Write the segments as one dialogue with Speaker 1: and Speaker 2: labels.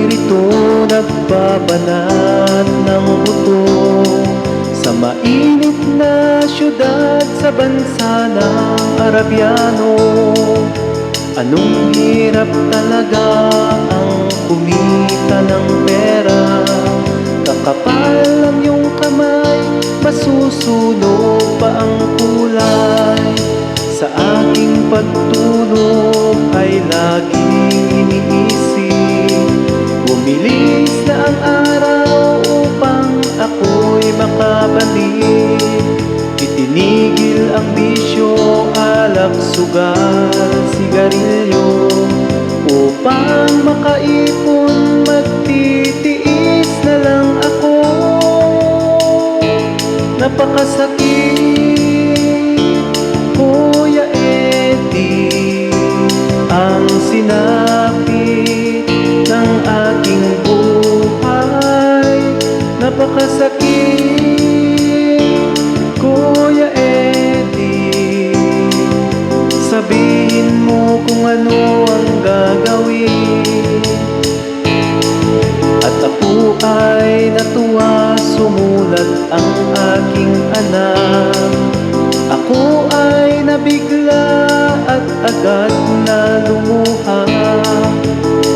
Speaker 1: rito nagbabanat ng buto sa mainit na syudad sa bansa ng Arabiano. Anong hirap talaga ang kumita ng pera, kakapal ang iyong kamay, masusunog pa ang kulay. Sa aking pagtulog ay laging iniisip, bumilis na ang araw upang ako'y makabalik. Itinigil ang bisyo, alak, sugal, sigarilyo, upang makaipon, magtitiis na lang ako. Napakasakit, Kuya Eddie, ang sinapit ng aking buhay. Napakasakit, Kuya Eddie, sabihin mo kung ano ang gagawin. At ako ay natuwa, sumulat ang aking anak. Ako ay nabigla at agad na lumuha.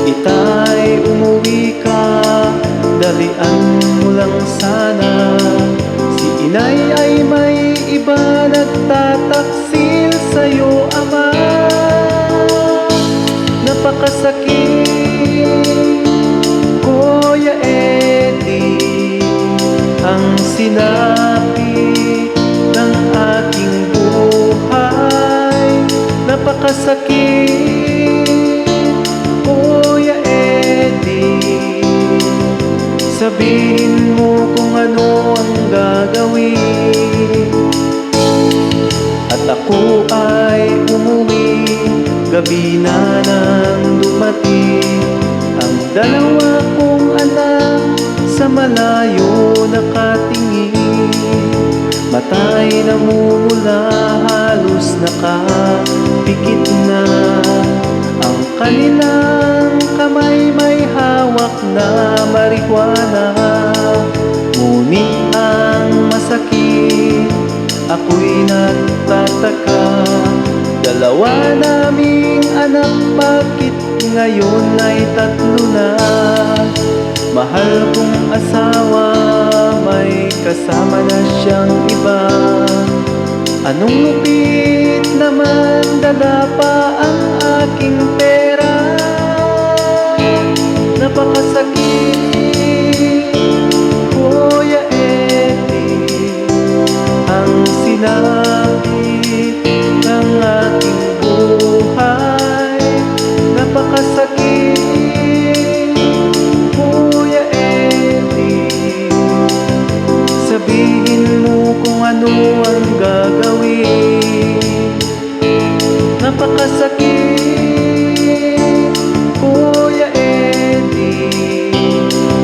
Speaker 1: Itay, umuwi ka, dalian mo lang sana. Si inay ay may iba, nagtataksil sa'yo, ama. Napakasakit, Kuya Eddie, ang sinapit ng aking buhay. Napakasakit, Kuya Eddie, sabihin mo kung ano ang gagawin. At ako ay umuwi, gabi na nang dumating. Ang dalawa kong anak sa malayo nakatingin, mata'y namumula, halos nakapikit na. Ang kanilang kamay may hawak na marijuana. Ngunit ang masakit, ako'y nagtataka. Dalawa naming anak, bakit ngayon ay tatlo na? Mahal kong asawa, may kasama na siyang iba. Anong lupit naman, dala pa ang aking pera. Napakasakit, Kuya Eddie, ang sinapit ng aking buhay. Napakasakit, Kuya Eddie, sabihin mo kung ano ang gagawin. Napakasakit, Kuya Eddie,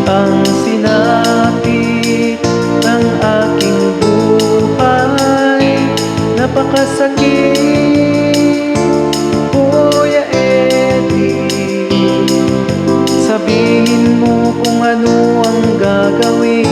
Speaker 1: ang sinapit ng aking buhay. Napakasakit, Kuya Eddie, sabihin mo kung ano ang gagawin.